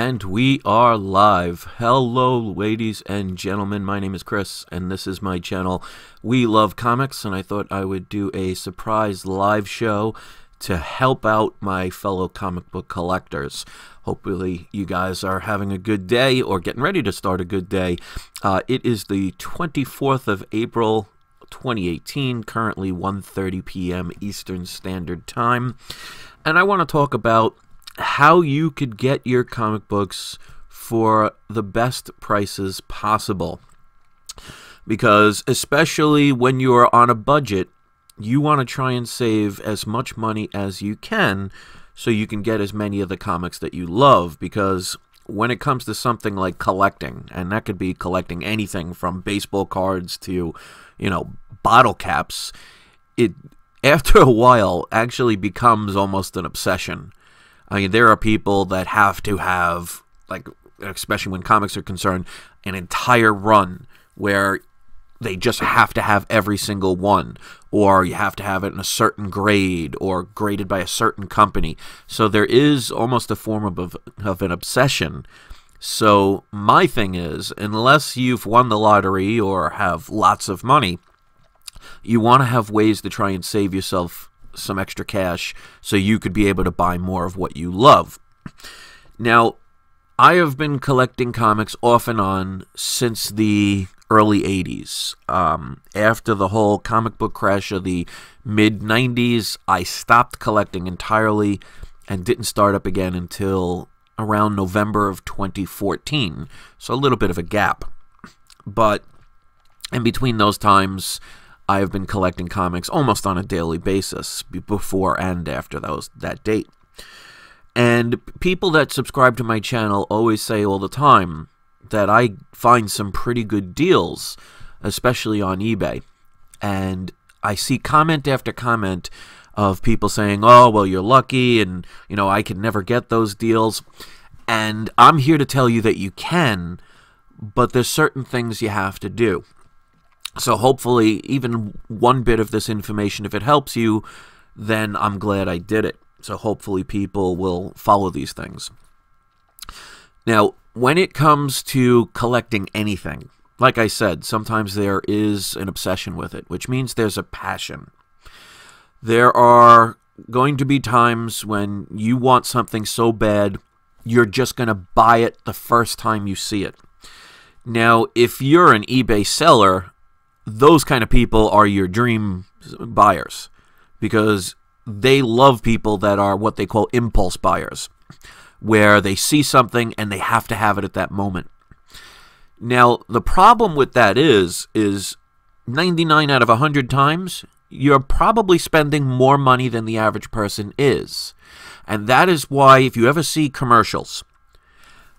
And we are live. Hello, ladies and gentlemen. My name is Chris, and this is my channel, We Love Comics, and I thought I would do a surprise live show to help out my fellow comic book collectors. Hopefully, you guys are having a good day or getting ready to start a good day. It is the 24th of April, 2018, currently 1:30 p.m. Eastern Standard Time, and I want to talk about how you could get your comic books for the best prices possible. Because especially when you are on a budget, you want to try and save as much money as you can so you can get as many of the comics that you love. Because when it comes to something like collecting, and that could be collecting anything from baseball cards to, bottle caps, it after a while actually becomes almost an obsession. I mean, there are people that have to have, like, especially when comics are concerned, an entire run where they just have to have every single one, or you have to have it in a certain grade or graded by a certain company. So there is almost a form of an obsession. So my thing is, unless you've won the lottery or have lots of money, you want to have ways to try and save yourself some extra cash so you could be able to buy more of what you love. Now, I have been collecting comics off and on since the early 80s. After the whole comic book crash of the mid-90s, I stopped collecting entirely and didn't start up again until around November of 2014. So a little bit of a gap. But in between those times, I have been collecting comics almost on a daily basis before and after that date. And people that subscribe to my channel always say all the time that I find some pretty good deals, especially on eBay. And I see comment after comment of people saying, oh, well, you're lucky, and, I could never get those deals. And I'm here to tell you that you can, but there's certain things you have to do. So hopefully, even one bit of this information, if it helps you, then I'm glad I did it. So hopefully people will follow these things. Now, when it comes to collecting anything, like I said, sometimes there is an obsession with it, which means there's a passion. There are going to be times when you want something so bad, you're just going to buy it the first time you see it. Now, if you're an eBay seller, those kind of people are your dream buyers, because they love people that are what they call impulse buyers, where they see something and they have to have it at that moment. Now, the problem with that is 99 out of 100 times, you're probably spending more money than the average person is. And that is why if you ever see commercials,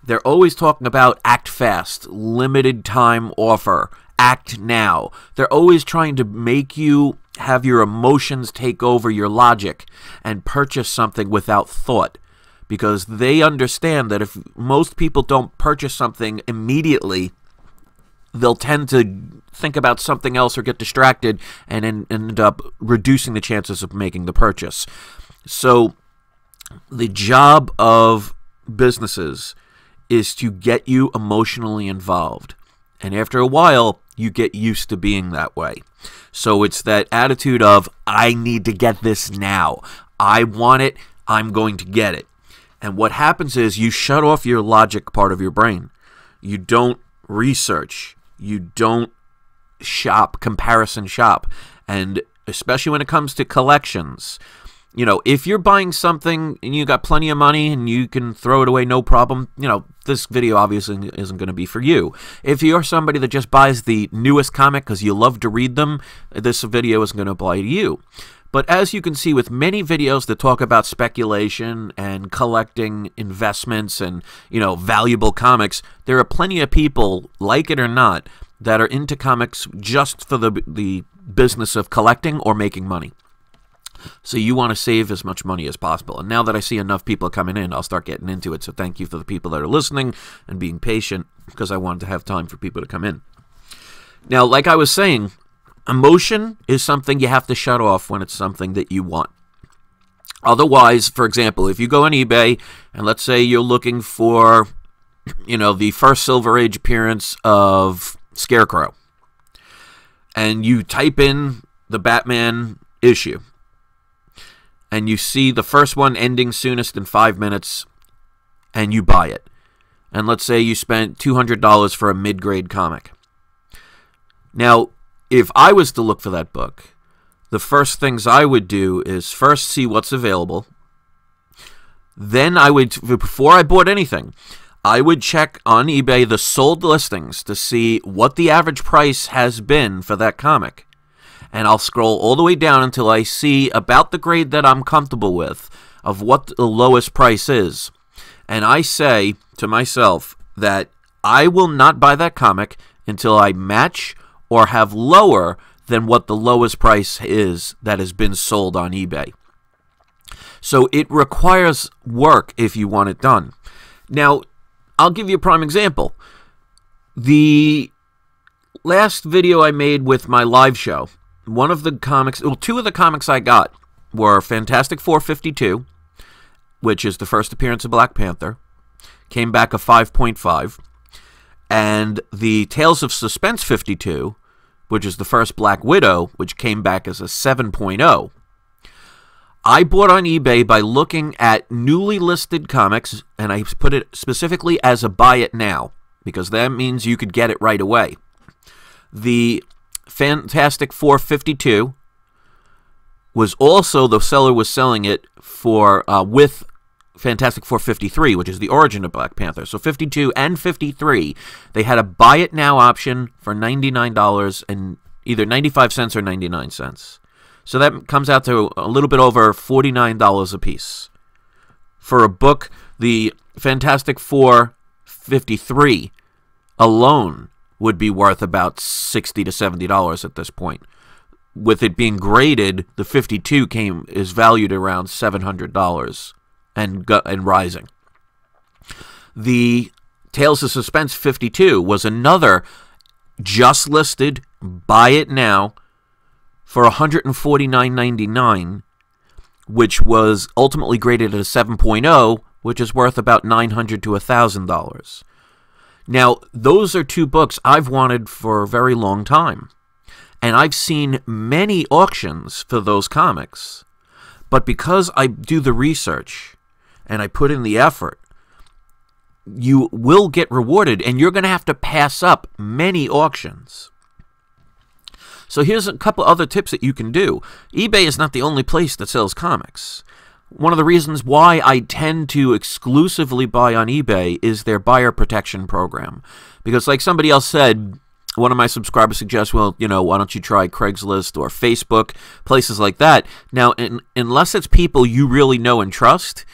they're always talking about act fast, limited time offer, act now. They're always trying to make you have your emotions take over your logic and purchase something without thought, because they understand that if most people don't purchase something immediately, they'll tend to think about something else or get distracted and end up reducing the chances of making the purchase. So the job of businesses is to get you emotionally involved. And after a while, you get used to being that way. So it's that attitude of, I need to get this now. I want it. I'm going to get it. And what happens is you shut off your logic part of your brain. You don't research. You don't comparison shop. And especially when it comes to collections, if you're buying something and you got plenty of money and you can throw it away no problem, this video obviously isn't going to be for you. If you're somebody that just buys the newest comic because you love to read them, this video isn't going to apply to you. But as you can see with many videos that talk about speculation and collecting investments and, valuable comics, there are plenty of people, like it or not, that are into comics just for the business of collecting or making money. So you want to save as much money as possible. And now that I see enough people coming in, I'll start getting into it. So thank you for the people that are listening and being patient, because I wanted to have time for people to come in. Now, like I was saying, emotion is something you have to shut off when it's something that you want. Otherwise, for example, if you go on eBay and let's say you're looking for, the first Silver Age appearance of Scarecrow, and you type in the Batman issue, and you see the first one ending soonest in 5 minutes, and you buy it. And let's say you spent $200 for a mid-grade comic. Now, if I was to look for that book, the first things I would do is first see what's available. Then I would, before I bought anything, I would check on eBay the sold listings to see what the average price has been for that comic. And I'll scroll all the way down until I see about the grade that I'm comfortable with of what the lowest price is. And I say to myself that I will not buy that comic until I match or have lower than what the lowest price is that has been sold on eBay. So it requires work if you want it done. Now, I'll give you a prime example. The last video I made with my live show, one of the comics, well, two of the comics I got were Fantastic Four 52, which is the first appearance of Black Panther, came back a 5.5, and the Tales of Suspense 52, which is the first Black Widow, which came back as a 7.0. I bought on eBay by looking at newly listed comics, and I put it specifically as a buy it now, because that means you could get it right away. The Fantastic Four 52 was also, the seller was selling it for with Fantastic Four 53, which is the origin of Black Panther. So 52 and 53, they had a buy it now option for $99 and either 95 cents or 99 cents. So that comes out to a little bit over $49 a piece. For a book, the Fantastic Four 53 alone would be worth about $60 to $70 at this point. With it being graded, the 52 is valued around $700 and rising. The Tales of Suspense 52 was another just listed, buy it now, for $149.99, which was ultimately graded at a 7.0, which is worth about $900 to $1,000. Now, those are two books I've wanted for a very long time, and I've seen many auctions for those comics. But because I do the research and I put in the effort, you will get rewarded, and you're going to have to pass up many auctions. So here's a couple other tips that you can do. eBay is not the only place that sells comics. One of the reasons why I tend to exclusively buy on eBay is their buyer protection program. Because like somebody else said, one of my subscribers suggests, well, why don't you try Craigslist or Facebook, places like that. Now, unless it's people you really know and trust,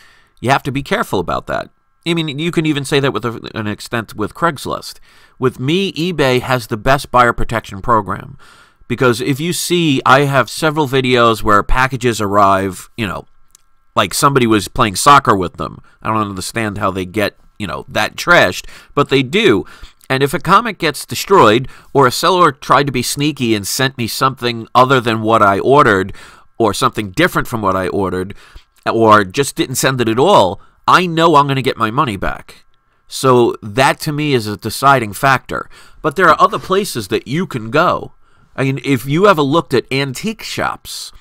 you have to be careful about that. I mean, you can even say that with an extent with Craigslist. With me, eBay has the best buyer protection program. Because if you see, I have several videos where packages arrive, like somebody was playing soccer with them. I don't understand how they get, that trashed, but they do. And if a comic gets destroyed, or a seller tried to be sneaky and sent me something other than what I ordered, or something different from what I ordered, or just didn't send it at all, I know I'm going to get my money back. So that to me is a deciding factor. But there are other places that you can go. I mean, if you ever looked at antique shops,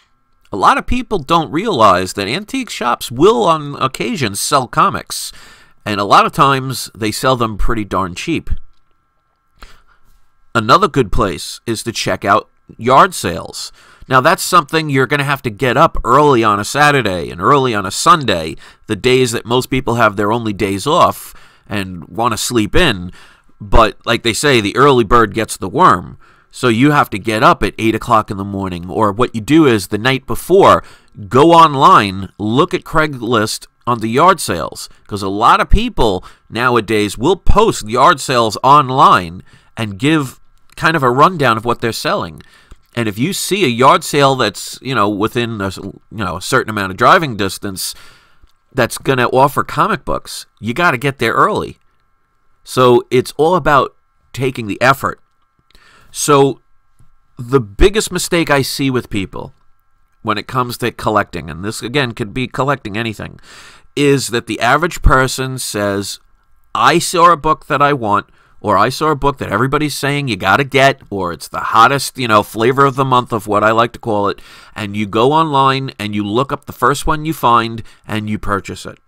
a lot of people don't realize that antique shops will on occasion sell comics. And a lot of times they sell them pretty darn cheap. Another good place is to check out yard sales. Now, that's something you're going to have to get up early on a Saturday and early on a Sunday, the days that most people have their only days off and want to sleep in. But like they say, the early bird gets the worm. So you have to get up at 8 o'clock in the morning. Or what you do is the night before, go online, look at Craigslist on the yard sales. Because a lot of people nowadays will post yard sales online and give kind of a rundown of what they're selling. And if you see a yard sale that's, within a certain amount of driving distance that's going to offer comic books, you got to get there early. So it's all about taking the effort. So the biggest mistake I see with people when it comes to collecting, and this again could be collecting anything, is that the average person says, I saw a book that I want, or I saw a book that everybody's saying you got to get, or it's the hottest, flavor of the month of what I like to call it, and you go online and you look up the first one you find and you purchase it.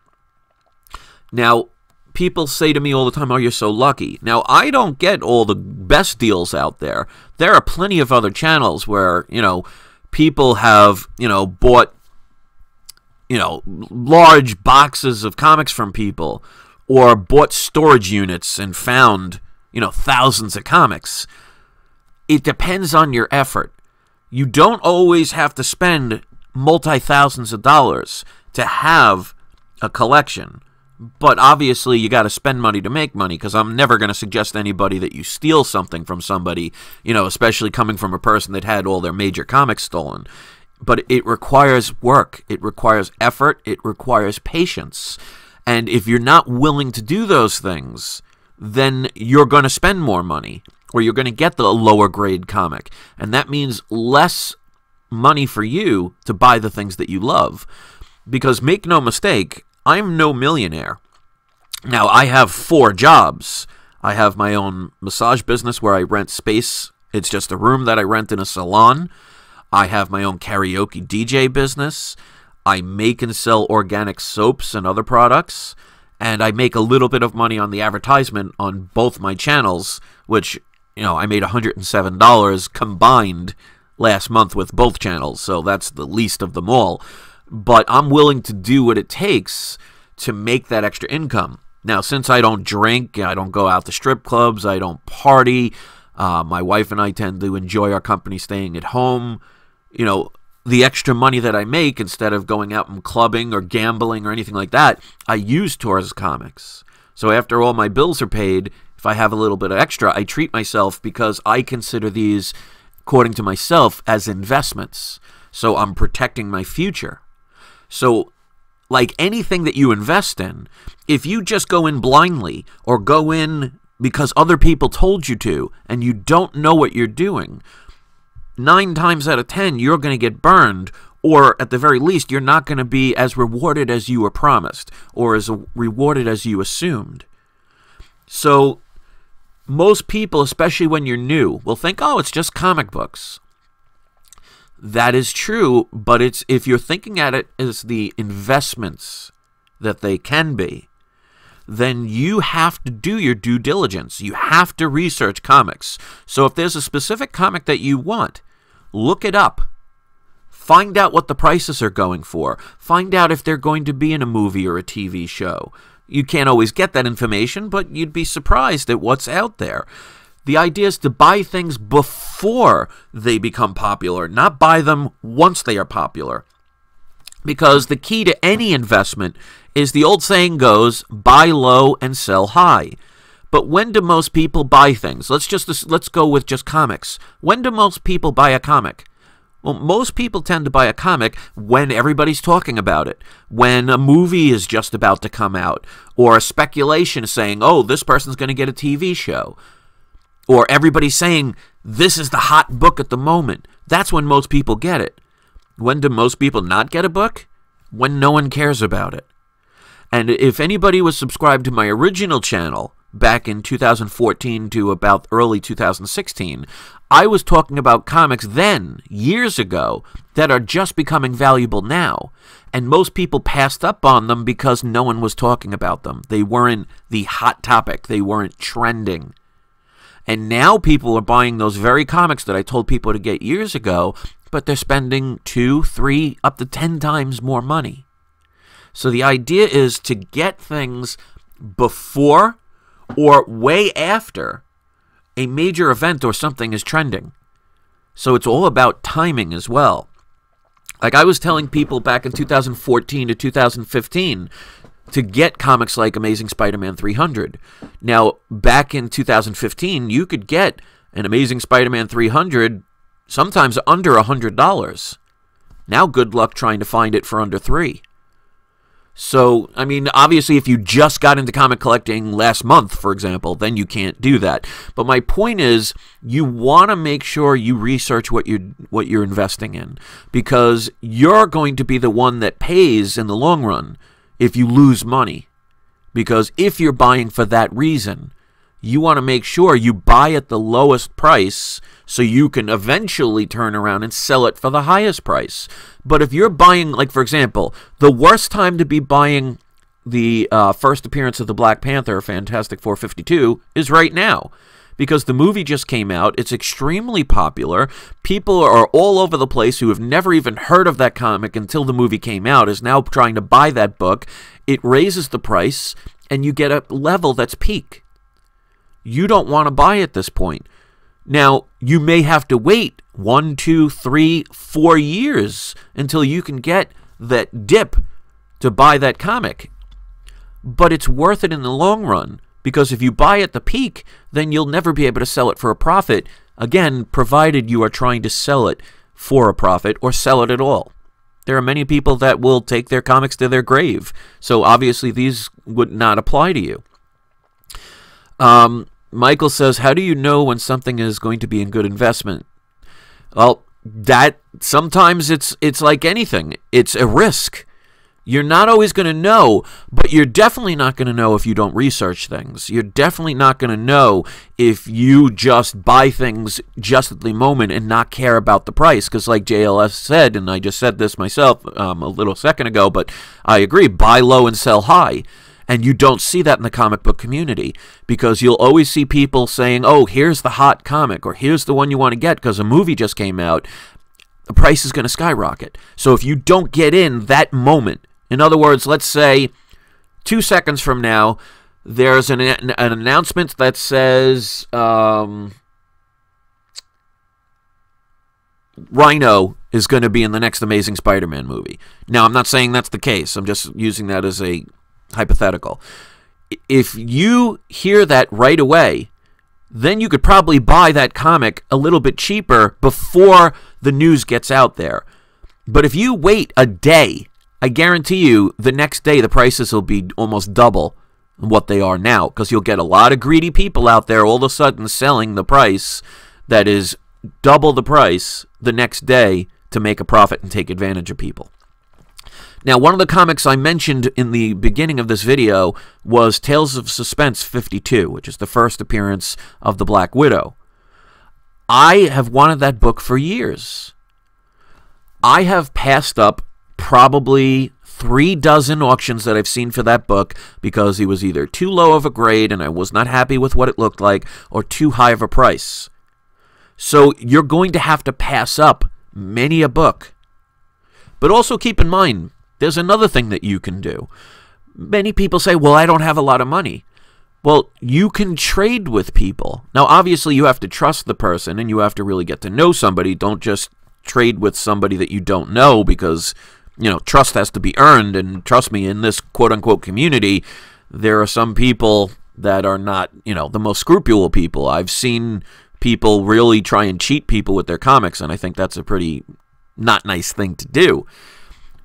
Now, people say to me all the time, oh, you're so lucky. Now, I don't get all the best deals out there. There are plenty of other channels where, people have, bought, large boxes of comics from people, or bought storage units and found, thousands of comics. It depends on your effort. You don't always have to spend multi-thousands of dollars to have a collection. But obviously, you got to spend money to make money, because I'm never going to suggest to anybody that you steal something from somebody, especially coming from a person that had all their major comics stolen. But it requires work. It requires effort. It requires patience. And if you're not willing to do those things, then you're going to spend more money, or you're going to get the lower grade comic. And that means less money for you to buy the things that you love. Because make no mistake, I'm no millionaire. Now, I have 4 jobs. I have my own massage business where I rent space. It's just a room that I rent in a salon. I have my own karaoke DJ business. I make and sell organic soaps and other products. And I make a little bit of money on the advertisement on both my channels, which, I made $107 combined last month with both channels. So that's the least of them all. But I'm willing to do what it takes to make that extra income. Now, since I don't drink, I don't go out to strip clubs, I don't party, my wife and I tend to enjoy our company staying at home, the extra money that I make, instead of going out and clubbing or gambling or anything like that, I use towards comics. So after all my bills are paid, if I have a little bit of extra, I treat myself, because I consider these, according to myself, as investments. So I'm protecting my future. So, like anything that you invest in, if you just go in blindly, or go in because other people told you to, and you don't know what you're doing, 9 times out of 10, you're going to get burned, or at the very least, you're not going to be as rewarded as you were promised, or as rewarded as you assumed. So, most people, especially when you're new, will think, oh, it's just comic books. That is true, but if you're thinking at it as the investments that they can be, then you have to do your due diligence. You have to research comics. So if there's a specific comic that you want, look it up. Find out what the prices are going for. Find out if they're going to be in a movie or a TV show. You can't always get that information, but you'd be surprised at what's out there. The idea is to buy things before they become popular, not buy them once they are popular. Because the key to any investment is, the old saying goes, buy low and sell high. But when do most people buy things? Let's go with just comics. When do most people buy a comic? Well, most people tend to buy a comic when everybody's talking about it, when a movie is just about to come out, or a speculation saying, oh, this person's going to get a TV show. Or everybody's saying, this is the hot book at the moment. That's when most people get it. When do most people not get a book? When no one cares about it. And if anybody was subscribed to my original channel back in 2014 to about early 2016, I was talking about comics then, years ago, that are just becoming valuable now. And most people passed up on them because no one was talking about them. They weren't the hot topic. They weren't trending. And now people are buying those very comics that I told people to get years ago, but they're spending 2, 3, up to 10 times more money. So the idea is to get things before or way after a major event or something is trending. So it's all about timing as well. Like I was telling people back in 2014 to 2015 to get comics like Amazing Spider-Man 300. Now, back in 2015, you could get an Amazing Spider-Man 300 sometimes under $100. Now, good luck trying to find it for under $3. So, I mean, obviously, if you just got into comic collecting last month, for example, then you can't do that. But my point is, you want to make sure you research what you're investing in, because you're going to be the one that pays in the long run if you lose money. Because if you're buying for that reason, you want to make sure you buy at the lowest price so you can eventually turn around and sell it for the highest price. But if you're buying, like, for example, the worst time to be buying the first appearance of the Black Panther, Fantastic Four 52, is right now. Because the movie just came out. It's extremely popular. People are all over the place who have never even heard of that comic until the movie came out is now trying to buy that book. It raises the price, and you get a level that's peak. You don't want to buy at this point. Now, you may have to wait 1, 2, 3, 4 years until you can get that dip to buy that comic. But it's worth it in the long run, because if you buy at the peak, then you'll never be able to sell it for a profit. Again, provided you are trying to sell it for a profit or sell it at all. There are many people that will take their comics to their grave. So obviously these would not apply to you. Michael says, how do you know when something is going to be a good investment? Well, that sometimes it's like anything. It's a risk. You're not always going to know, but you're definitely not going to know if you don't research things. You're definitely not going to know if you just buy things just at the moment and not care about the price. Because like JLS said, and I just said this myself a little second ago, but I agree, buy low and sell high. And you don't see that in the comic book community, because you'll always see people saying, oh, here's the hot comic, or here's the one you want to get because a movie just came out. The price is going to skyrocket. So if you don't get in that moment, in other words, let's say 2 seconds from now, there's an announcement that says Rhino is going to be in the next Amazing Spider-Man movie. Now, I'm not saying that's the case. I'm just using that as a hypothetical. If you hear that right away, then you could probably buy that comic a little bit cheaper before the news gets out there. But if you wait a day, I guarantee you the next day the prices will be almost double what they are now, because you'll get a lot of greedy people out there all of a sudden selling the price that is double the price the next day to make a profit and take advantage of people. Now, one of the comics I mentioned in the beginning of this video was Tales of Suspense 52, which is the first appearance of the Black Widow. I have wanted that book for years. I have passed up probably 3 dozen auctions that I've seen for that book because he was either too low of a grade and I was not happy with what it looked like, or too high of a price. So you're going to have to pass up many a book. But also keep in mind, there's another thing that you can do. Many people say, well, I don't have a lot of money. Well, you can trade with people. Now, obviously, you have to trust the person, and you have to really get to know somebody. Don't just trade with somebody that you don't know, because, you know, trust has to be earned. And trust me, in this quote-unquote community, there are some people that are not, you know, the most scrupulous people. I've seen people really try and cheat people with their comics, and I think that's a pretty not nice thing to do.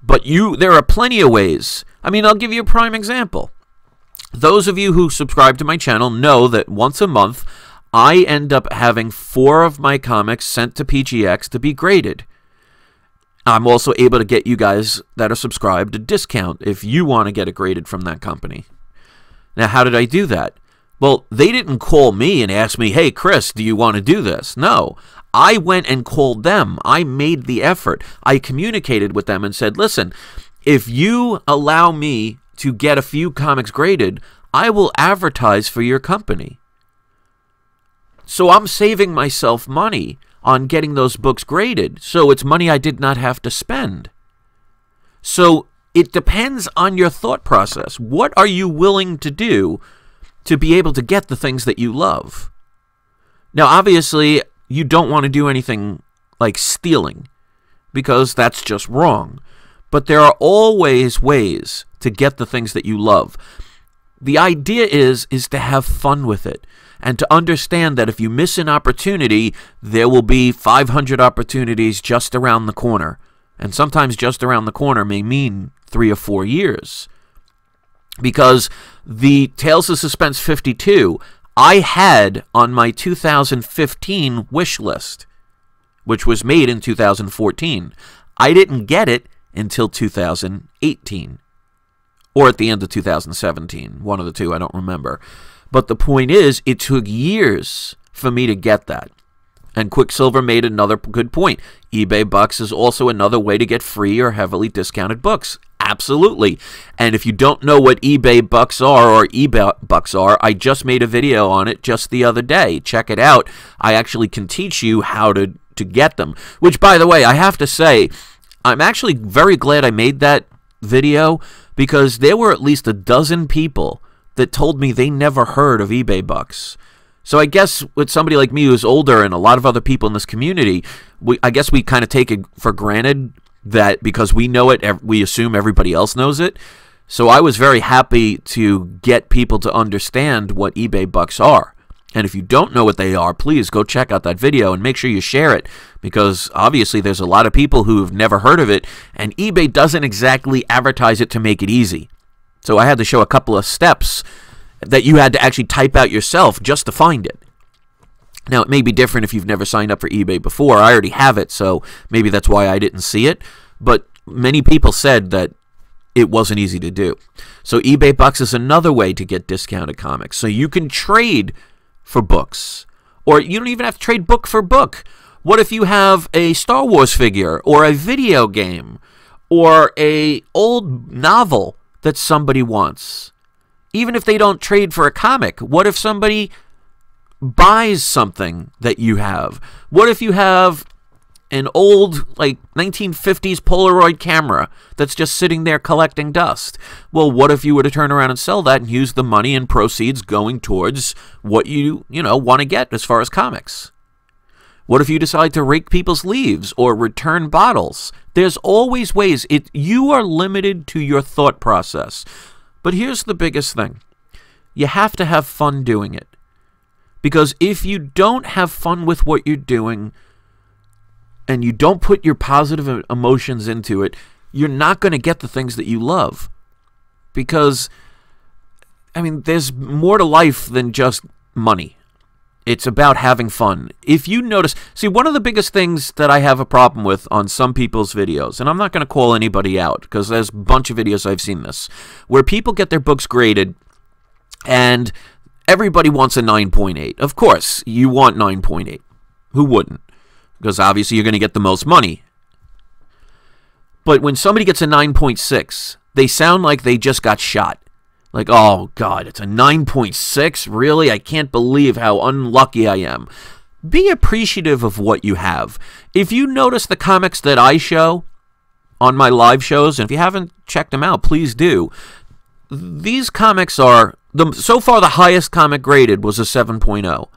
But there are plenty of ways. I mean, I'll give you a prime example. Those of you who subscribe to my channel know that once a month, I end up having 4 of my comics sent to PGX to be graded. I'm also able to get you guys that are subscribed a discount if you want to get it graded from that company. Now, how did I do that? Well, they didn't call me and ask me, hey, Chris, do you want to do this? No. I went and called them. I made the effort. I communicated with them and said, listen, if you allow me to get a few comics graded, I will advertise for your company. So I'm saving myself money on getting those books graded. So it's money I did not have to spend. So it depends on your thought process. What are you willing to do to be able to get the things that you love? Now, obviously, you don't want to do anything like stealing, because that's just wrong. But there are always ways to get the things that you love. The idea is to have fun with it, and to understand that if you miss an opportunity, there will be 500 opportunities just around the corner. And sometimes just around the corner may mean 3 or 4 years. because the Tales of Suspense 52 I had on my 2015 wish list, which was made in 2014. I didn't get it until 2018, or at the end of 2017, one of the two, I don't remember. But the point is, it took years for me to get that. And Quicksilver made another good point. eBay Bucks is also another way to get free or heavily discounted books. Absolutely. And if you don't know what eBay Bucks are or eBay Bucks are, I just made a video on it just the other day. Check it out. I actually can teach you how to get them. Which, by the way, I have to say, I'm actually very glad I made that video, because there were at least a dozen people that told me they never heard of eBay Bucks. So I guess with somebody like me who's older and a lot of other people in this community, I guess we kind of take it for granted that because we know it, we assume everybody else knows it. So I was very happy to get people to understand what eBay Bucks are. And if you don't know what they are, please go check out that video and make sure you share it, because obviously there's a lot of people who have never heard of it, and eBay doesn't exactly advertise it to make it easy. So I had to show a couple of steps that you had to actually type out yourself just to find it. Now, it may be different if you've never signed up for eBay before. I already have it, so maybe that's why I didn't see it. But many people said that it wasn't easy to do. So eBay Bucks is another way to get discounted comics. So you can trade for books, or you don't even have to trade book for book. What if you have a Star Wars figure or a video game or a old novel that somebody wants? Even if they don't trade for a comic, what if somebody buys something that you have? What if you have an old, like, 1950s Polaroid camera that's just sitting there collecting dust? Well, what if you were to turn around and sell that and use the money and proceeds going towards what you want to get as far as comics? What if you decide to rake people's leaves or return bottles? There's always ways. You are limited to your thought process. But here's the biggest thing. You have to have fun doing it. Because if you don't have fun with what you're doing, and you don't put your positive emotions into it, you're not going to get the things that you love. Because, I mean, there's more to life than just money. It's about having fun. If you notice, see, one of the biggest things that I have a problem with on some people's videos, and I'm not going to call anybody out, because there's a bunch of videos I've seen this, where people get their books graded, and everybody wants a 9.8. Of course, you want 9.8. Who wouldn't? Because obviously you're going to get the most money. But when somebody gets a 9.6, they sound like they just got shot. Like, oh, God, it's a 9.6? Really? I can't believe how unlucky I am. Be appreciative of what you have. If you notice the comics that I show on my live shows, and if you haven't checked them out, please do. These comics are, so far the highest comic graded was a 7.0.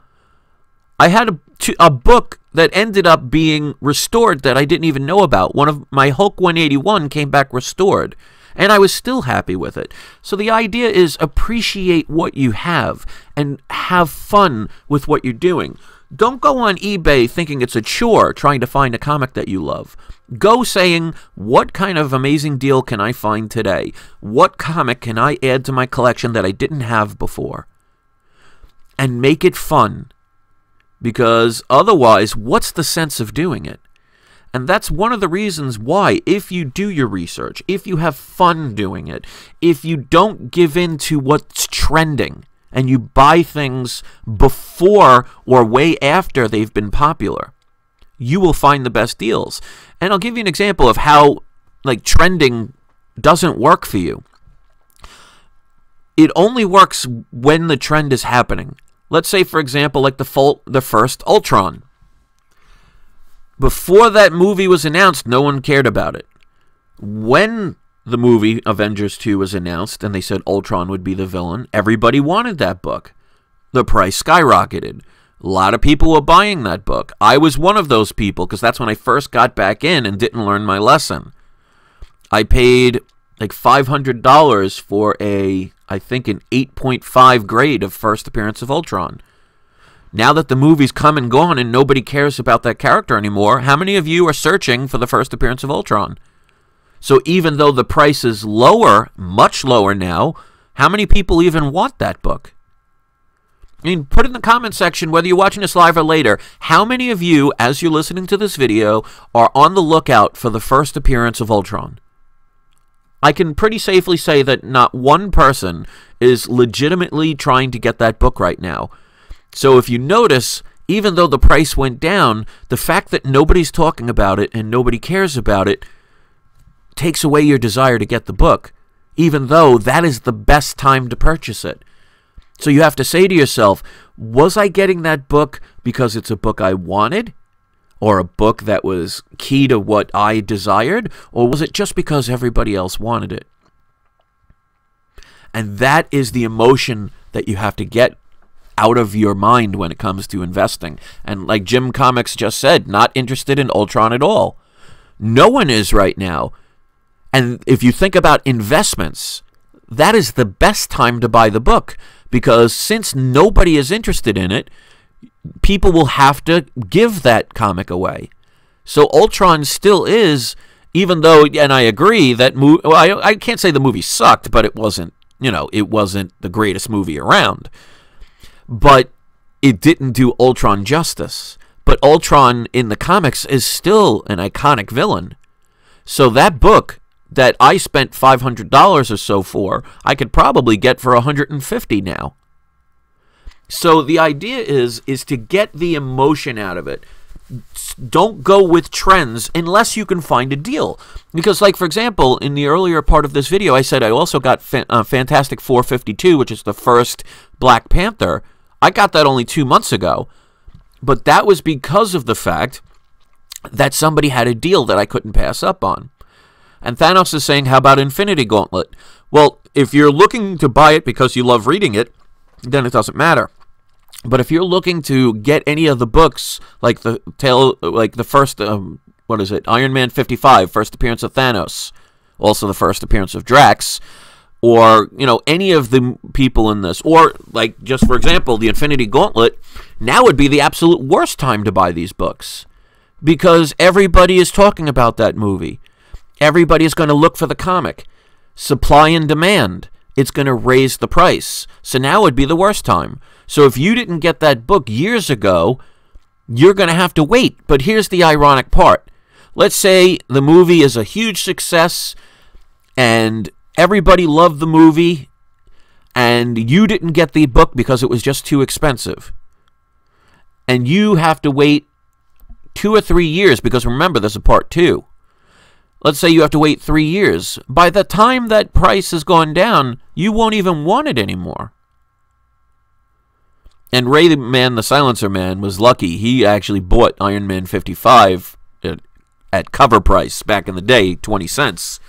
I had a book that ended up being restored that I didn't even know about. One of my Hulk 181 came back restored, and I was still happy with it. So the idea is appreciate what you have and have fun with what you're doing. Don't go on eBay thinking it's a chore trying to find a comic that you love. Go saying, what kind of amazing deal can I find today? What comic can I add to my collection that I didn't have before? And make it fun. Because otherwise, what's the sense of doing it? And that's one of the reasons why, if you do your research, if you have fun doing it, if you don't give in to what's trending, and you buy things before or way after they've been popular, you will find the best deals. And I'll give you an example of how, like, trending doesn't work for you. It only works when the trend is happening. Let's say, for example, like the first Ultron. Before that movie was announced, no one cared about it. When the movie Avengers 2 was announced and they said Ultron would be the villain, everybody wanted that book. The price skyrocketed. A lot of people were buying that book. I was one of those people because that's when I first got back in and didn't learn my lesson. I paid like $500 for I think an 8.5 grade of first appearance of Ultron. Now that the movie's come and gone and nobody cares about that character anymore, how many of you are searching for the first appearance of Ultron? So even though the price is lower, much lower now, How many people even want that book? I mean, put in the comment section, whether you're watching this live or later, how many of you, as you're listening to this video, are on the lookout for the first appearance of Ultron? I can pretty safely say that not one person is legitimately trying to get that book right now. So if you notice, even though the price went down, the fact that nobody's talking about it and nobody cares about it takes away your desire to get the book, even though that is the best time to purchase it. So you have to say to yourself, was I getting that book because it's a book I wanted? Or a book that was key to what I desired? Or was it just because everybody else wanted it? And that is the emotion that you have to get out of your mind when it comes to investing. And like Jim Comics just said, not interested in Ultron at all. No one is right now. And if you think about investments, that is the best time to buy the book. Because since nobody is interested in it, people will have to give that comic away. So Ultron still is, even though, and I agree that I can't say the movie sucked, but it wasn't, it wasn't the greatest movie around. But it didn't do Ultron justice. But Ultron in the comics is still an iconic villain. So that book that I spent $500 or so for, I could probably get for $150 now. So the idea is to get the emotion out of it. Don't go with trends unless you can find a deal. Because, like, for example, in the earlier part of this video, I said I also got Fantastic 452, which is the first Black Panther. I got that only 2 months ago. But that was because of the fact that somebody had a deal that I couldn't pass up on. And Thanos is saying, how about Infinity Gauntlet? Well, if you're looking to buy it because you love reading it, then it doesn't matter. But if you're looking to get any of the books, like the first, Iron Man 55, first appearance of Thanos, also the first appearance of Drax, or, any of the people in this, or, like, just for example, the Infinity Gauntlet, now would be the absolute worst time to buy these books. Because everybody is talking about that movie. Everybody is going to look for the comic. Supply and demand. It's going to raise the price. So now would be the worst time. So if you didn't get that book years ago, you're going to have to wait. But here's the ironic part. Let's say the movie is a huge success and everybody loved the movie and you didn't get the book because it was just too expensive. And you have to wait 2 or 3 years because remember, there's a part 2. Let's say you have to wait 3 years. By the time that price has gone down, you won't even want it anymore. And Ray Man, the Silencer Man, was lucky. He actually bought Iron Man 55 at cover price back in the day, 20 cents.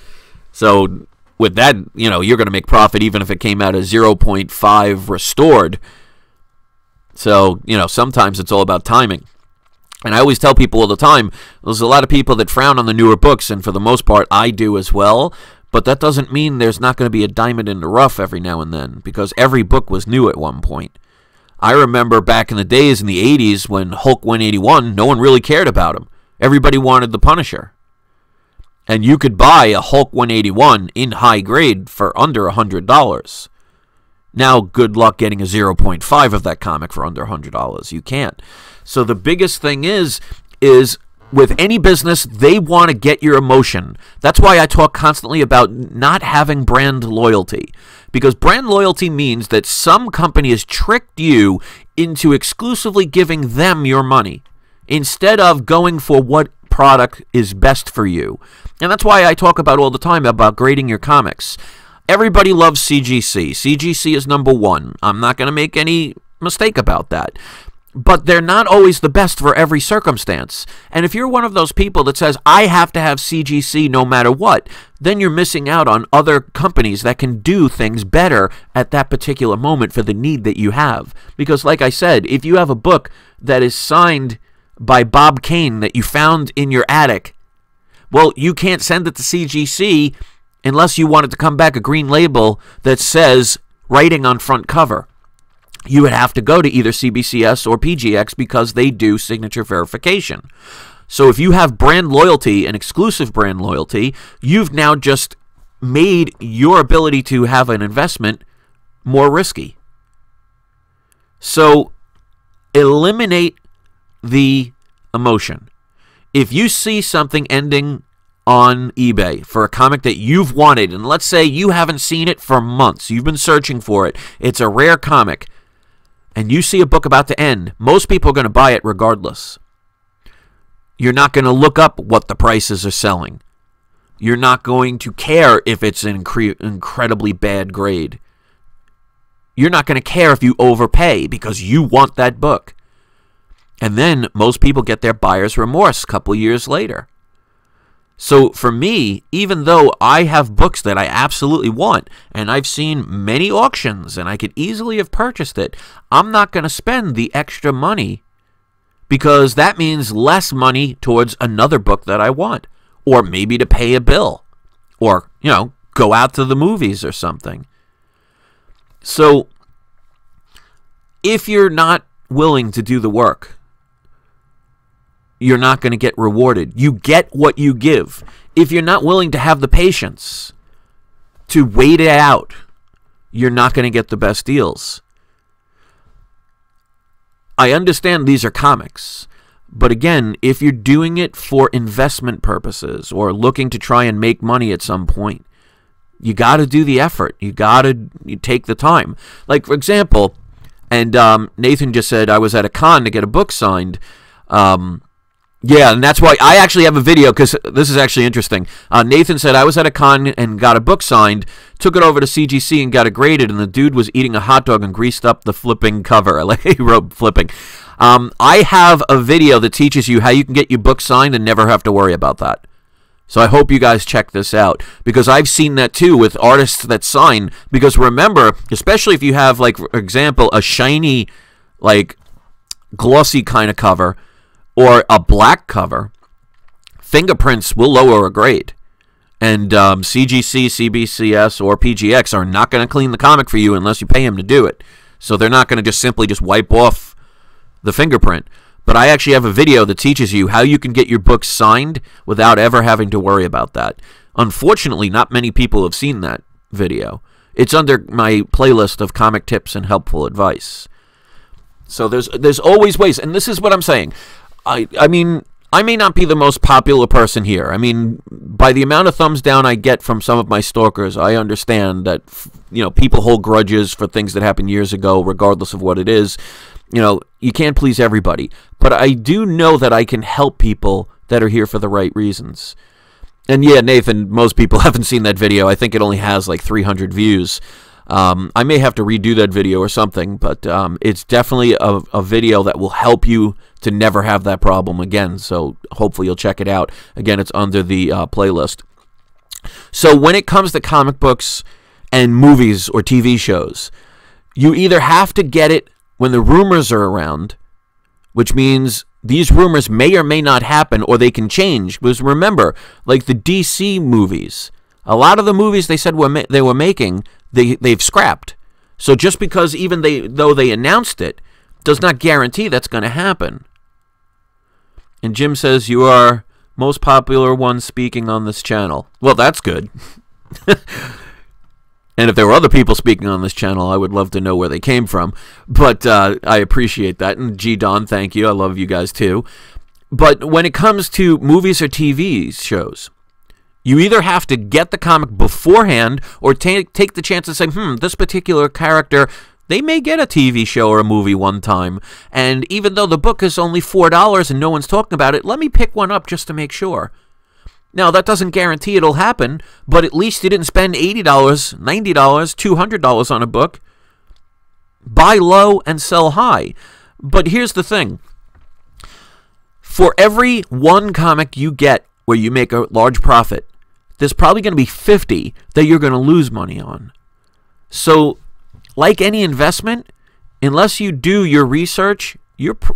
So with that, you're going to make profit even if it came out as 0.5 restored. So, sometimes it's all about timing. And I always tell people all the time, there's a lot of people that frown on the newer books, and for the most part, I do as well. But that doesn't mean there's not going to be a diamond in the rough every now and then, because every book was new at one point. I remember back in the days in the 80s when Hulk 181, no one really cared about him. Everybody wanted the Punisher. And you could buy a Hulk 181 in high grade for under $100. Now, good luck getting a 0.5 of that comic for under $100. You can't. So the biggest thing is with any business, they want to get your emotion. That's why I talk constantly about not having brand loyalty. Because brand loyalty means that some company has tricked you into exclusively giving them your money instead of going for what product is best for you. And that's why I talk about all the time about grading your comics. Everybody loves CGC. CGC is number 1. I'm not going to make any mistake about that. But they're not always the best for every circumstance. And if you're one of those people that says, I have to have CGC no matter what, then you're missing out on other companies that can do things better at that particular moment for the need that you have. Because like I said, if you have a book that is signed by Bob Kane that you found in your attic, well, you can't send it to CGC unless you want it to come back a green label that says writing on front cover. You would have to go to either CBCS or PGX because they do signature verification. So if you have brand loyalty and exclusive brand loyalty, you've now just made your ability to have an investment more risky. So eliminate the emotion. If you see something ending on eBay for a comic that you've wanted, and let's say you haven't seen it for months, you've been searching for it, it's a rare comic, and you see a book about to end, most people are going to buy it regardless. You're not going to look up what the prices are selling. You're not going to care if it's an incredibly bad grade. You're not going to care if you overpay because you want that book. And then most people get their buyer's remorse a couple years later. So for me, even though I have books that I absolutely want, and I've seen many auctions and I could easily have purchased it, I'm not going to spend the extra money because that means less money towards another book that I want, or maybe to pay a bill, or, go out to the movies or something. So if you're not willing to do the work, you're not going to get rewarded. You get what you give. If you're not willing to have the patience to wait it out, you're not going to get the best deals. I understand these are comics, but again, if you're doing it for investment purposes or looking to try and make money at some point, you got to do the effort. You take the time. Like, for example, and Nathan just said I was at a con to get a book signed. Yeah, and that's why I actually have a video, because this is actually interesting. Nathan said I was at a con and got a book signed, took it over to CGC and got it graded, and the dude was eating a hot dog and greased up the flipping cover. Like, he wrote flipping. I have a video that teaches you how you can get your book signed and never have to worry about that. So I hope you guys check this out, because I've seen that too with artists that sign. Because remember, especially if you have, like, for example, a shiny, like, glossy kind of cover, or a black cover, fingerprints will lower a grade. And CGC, CBCS, or PGX are not going to clean the comic for you unless you pay them to do it. So they're not going to just simply wipe off the fingerprint. But I actually have a video that teaches you how you can get your book signed without ever having to worry about that. Unfortunately, not many people have seen that video. It's under my playlist of comic tips and helpful advice. So there's always ways, and this is what I'm saying. I mean, I may not be the most popular person here. I mean, by the amount of thumbs down I get from some of my stalkers, I understand that, people hold grudges for things that happened years ago, regardless of what it is. You can't please everybody. But I do know that I can help people that are here for the right reasons. And yeah, Nathan, most people haven't seen that video. I think it only has like 300 views. I may have to redo that video or something, but it's definitely a video that will help you to never have that problem again. So hopefully you'll check it out. Again, it's under the playlist. So when it comes to comic books and movies or TV shows, you either have to get it when the rumors are around, which means these rumors may or may not happen, or they can change. Because remember, like the DC movies, a lot of the movies they said they were making, they've scrapped. So just because though they announced it, does not guarantee that's going to happen. And Jim says, you are most popular one speaking on this channel. Well, that's good. And if there were other people speaking on this channel, I would love to know where they came from. But I appreciate that. And G Don, thank you. I love you guys too. But when it comes to movies or TV shows, you either have to get the comic beforehand or take the chance and say, this particular character, they may get a TV show or a movie one time. And even though the book is only $4 and no one's talking about it, let me pick one up just to make sure. Now, that doesn't guarantee it'll happen, but at least you didn't spend $80, $90, $200 on a book. Buy low and sell high. But here's the thing. For every one comic you get where you make a large profit, there's probably going to be 50 that you're going to lose money on. So, like any investment, unless you do your research,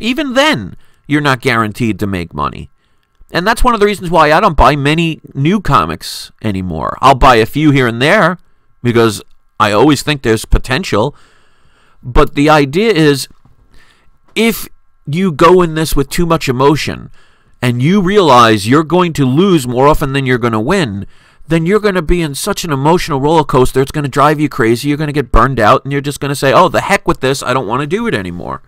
even then, you're not guaranteed to make money. And that's one of the reasons why I don't buy many new comics anymore. I'll buy a few here and there because I always think there's potential. But the idea is, if you go in this with too much emotion and you realize you're going to lose more often than you're going to win, then you're going to be in such an emotional roller coaster. It's going to drive you crazy. You're going to get burned out, and you're just going to say, oh, the heck with this. I don't want to do it anymore.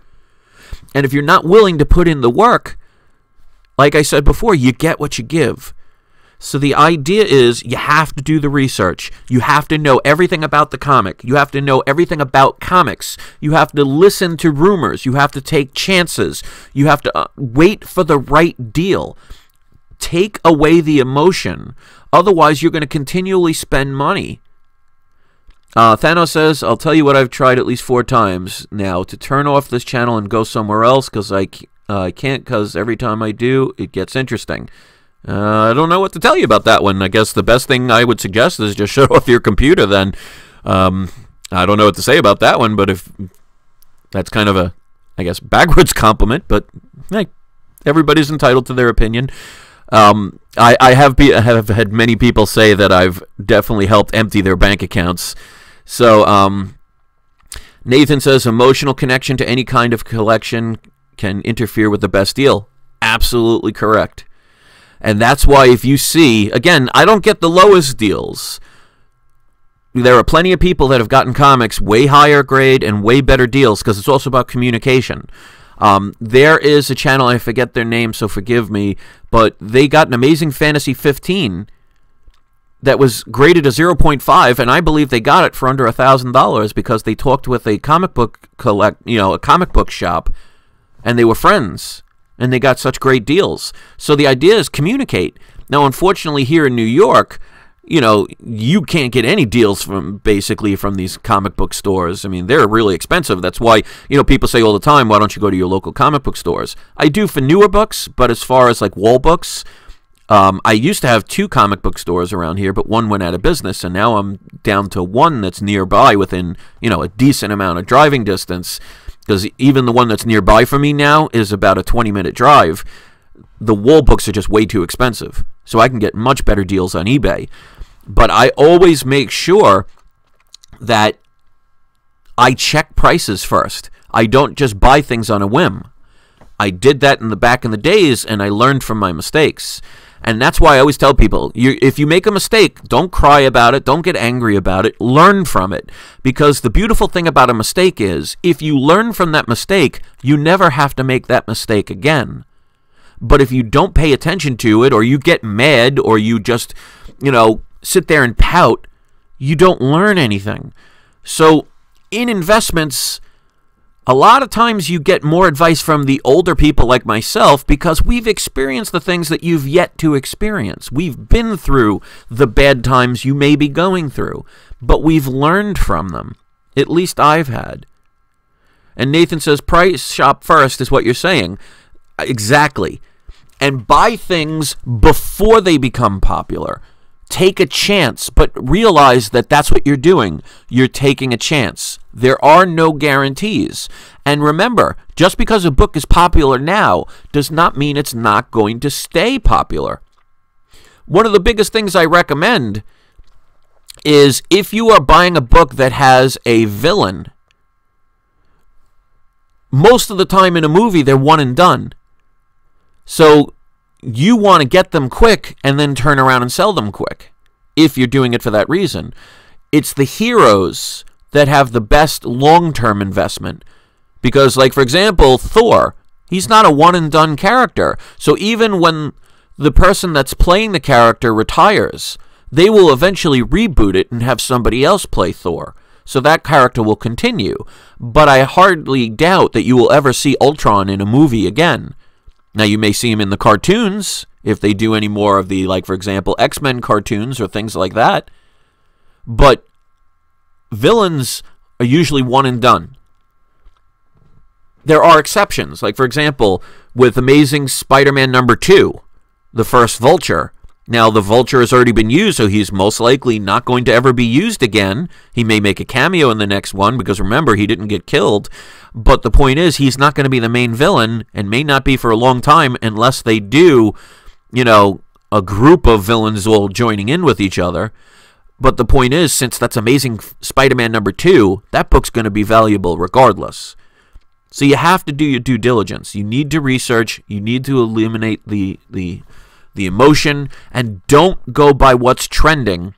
And if you're not willing to put in the work, like I said before, you get what you give. So the idea is you have to do the research. You have to know everything about the comic. You have to know everything about comics. You have to listen to rumors. You have to take chances. You have to wait for the right deal. Take away the emotion. Otherwise, you're going to continually spend money. Thanos says, I'll tell you what I've tried at least 4 times now, to turn off this channel and go somewhere else, because I can't, because every time I do, it gets interesting. I don't know what to tell you about that one. I guess the best thing I would suggest is just shut off your computer then. I don't know what to say about that one, but if that's kind of a, I guess, backwards compliment, but hey, everybody's entitled to their opinion. I have had many people say that I've definitely helped empty their bank accounts. So, Nathan says, emotional connection to any kind of collection can interfere with the best deal. Absolutely correct. And that's why if you see, again, I don't get the lowest deals. There are plenty of people that have gotten comics way higher grade and way better deals, because it's also about communication. There is a channel, I forget their name, so forgive me, but they got an Amazing Fantasy 15 that was graded a 0.5, and I believe they got it for under $1,000 because they talked with a comic book a comic book shop, and they were friends, and they got such great deals. So the idea is communicate. Now, unfortunately, here in New York, you can't get any deals from these comic book stores. I mean, they're really expensive. That's why, people say all the time, why don't you go to your local comic book stores? I do for newer books, but as far as like wall books, I used to have 2 comic book stores around here, but one went out of business, and now I'm down to one that's nearby within, a decent amount of driving distance, because even the one that's nearby for me now is about a 20-minute drive. The wall books are just way too expensive, so I can get much better deals on eBay. But I always make sure that I check prices first. I don't just buy things on a whim. I did that back in the days, and I learned from my mistakes. And that's why I always tell people, if you make a mistake, don't cry about it, don't get angry about it, learn from it. Because the beautiful thing about a mistake is, if you learn from that mistake, you never have to make that mistake again. But if you don't pay attention to it, or you get mad, or you just, sit there and pout, you don't learn anything. So in investments, a lot of times you get more advice from the older people like myself, because we've experienced the things that you've yet to experience. We've been through the bad times you may be going through, but we've learned from them. At least I've had. And Nathan says, price shop first is what you're saying. Exactly. And buy things before they become popular. Take a chance, but realize that that's what you're doing. You're taking a chance. There are no guarantees. And remember, just because a book is popular now does not mean it's not going to stay popular. One of the biggest things I recommend is if you are buying a book that has a villain, most of the time in a movie, they're one and done. So you want to get them quick and then turn around and sell them quick, if you're doing it for that reason. It's the heroes that have the best long-term investment. Because, like, for example, Thor, he's not a one-and-done character. So even when the person that's playing the character retires, they will eventually reboot it and have somebody else play Thor. So that character will continue. But I hardly doubt that you will ever see Ultron in a movie again. Now, you may see him in the cartoons, if they do any more of the, like, for example, X-Men cartoons or things like that. But villains are usually one and done. There are exceptions. Like, for example, with Amazing Spider-Man #2, the first Vulture. Now, the Vulture has already been used, so he's most likely not going to ever be used again. He may make a cameo in the next one, because remember, he didn't get killed. But the point is, he's not going to be the main villain, and may not be for a long time, unless they do, a group of villains all joining in with each other. But the point is, since that's Amazing Spider-Man #2, that book's going to be valuable regardless. So you have to do your due diligence. You need to research. You need to eliminate the the emotion, and don't go by what's trending,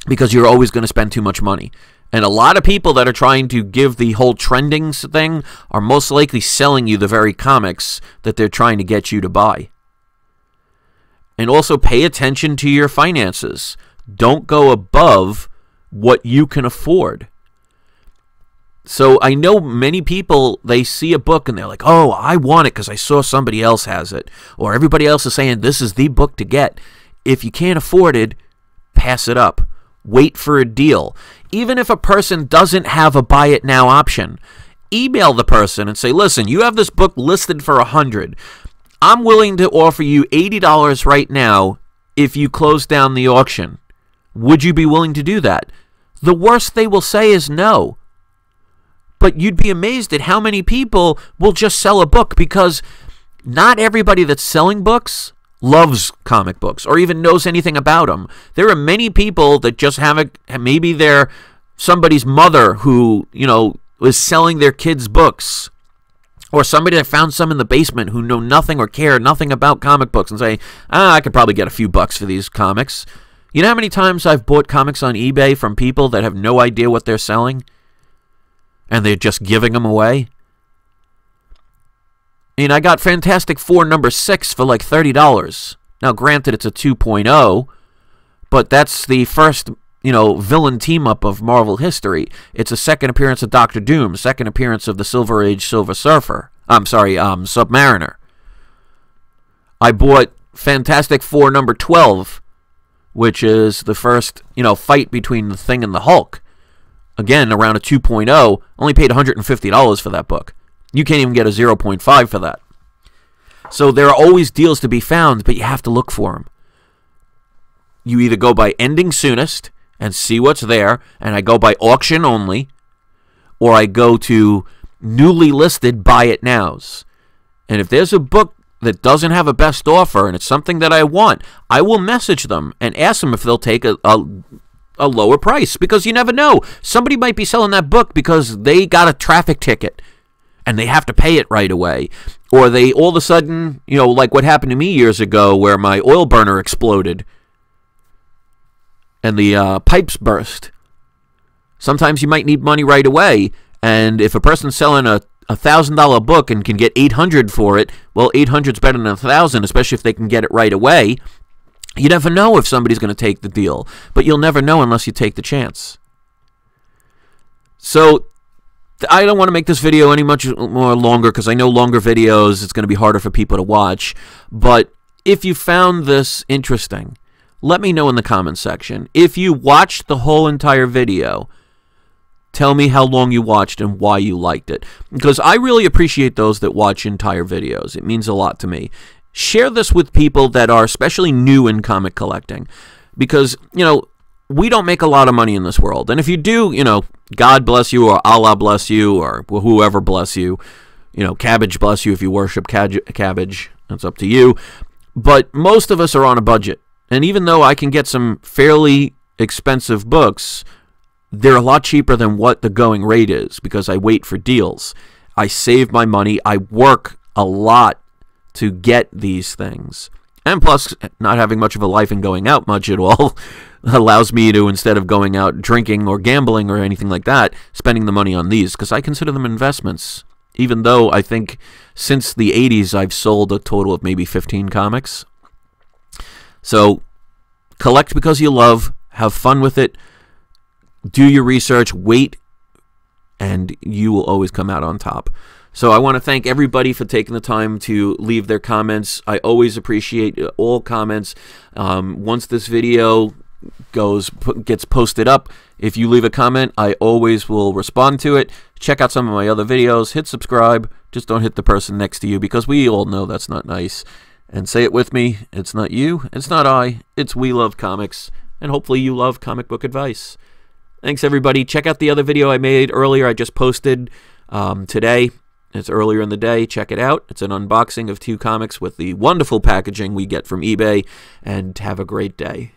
because you're always going to spend too much money. And a lot of people that are trying to give the whole trending thing are most likely selling you the very comics that they're trying to get you to buy. And also pay attention to your finances. Don't go above what you can afford. So I know many people, they see a book and they're like, oh, I want it because I saw somebody else has it. Or everybody else is saying this is the book to get. If you can't afford it, pass it up. Wait for a deal. Even if a person doesn't have a buy it now option, email the person and say, listen, you have this book listed for $100. I'm willing to offer you $80 right now if you close down the auction. Would you be willing to do that? The worst they will say is no. But you'd be amazed at how many people will just sell a book, because not everybody that's selling books loves comic books or even knows anything about them. There are many people that just maybe they're somebody's mother who, is selling their kids books, or somebody that found some in the basement who know nothing or care nothing about comic books and say, I could probably get a few bucks for these comics. You know how many times I've bought comics on eBay from people that have no idea what they're selling? And they're just giving them away? I got Fantastic Four #6 for like $30. Now, granted, it's a 2.0, but that's the first, villain team-up of Marvel history. It's a second appearance of Doctor Doom, second appearance of the Silver Age Silver Surfer. Submariner. I bought Fantastic Four #12, which is the first, fight between the Thing and the Hulk. Again, around a 2.0, only paid $150 for that book. You can't even get a 0.5 for that. So there are always deals to be found, but you have to look for them. You either go by ending soonest and see what's there, and I go by auction only, or I go to newly listed buy it nows. And if there's a book that doesn't have a best offer and it's something that I want, I will message them and ask them if they'll take a lower price, because you never know. Somebody might be selling that book because they got a traffic ticket and they have to pay it right away. Or they all of a sudden, like what happened to me years ago where my oil burner exploded and the pipes burst. Sometimes you might need money right away, and if a person's selling a $1,000 book and can get $800 for it, well, $800's better than $1,000, especially if they can get it right away. You never know if somebody's going to take the deal, but you'll never know unless you take the chance. So I don't want to make this video any much more longer, because I know longer videos, it's going to be harder for people to watch. But if you found this interesting, let me know in the comments section. If you watched the whole entire video, tell me how long you watched and why you liked it, because I really appreciate those that watch entire videos. It means a lot to me. Share this with people that are especially new in comic collecting, because, we don't make a lot of money in this world. And if you do, God bless you, or Allah bless you, or whoever bless you. Cabbage bless you if you worship cabbage. That's up to you. But most of us are on a budget. And even though I can get some fairly expensive books, they're a lot cheaper than what the going rate is, because I wait for deals. I save my money. I work a lot to get these things. And plus, not having much of a life and going out much at all allows me to, instead of going out drinking or gambling or anything like that, spending the money on these, because I consider them investments. Even though I think since the 80s I've sold a total of maybe 15 comics. So collect because you love, have fun with it, do your research, wait, and you will always come out on top. So I want to thank everybody for taking the time to leave their comments. I always appreciate all comments. Once this video gets posted up, if you leave a comment, I always will respond to it. Check out some of my other videos. Hit subscribe. Just don't hit the person next to you, because we all know that's not nice. And say it with me. It's not you. It's not I. It's We Love Comics. And hopefully you love comic book advice. Thanks, everybody. Check out the other video I made earlier. I just posted today. It's earlier in the day. Check it out. It's an unboxing of 2 comics with the wonderful packaging we get from eBay. And have a great day.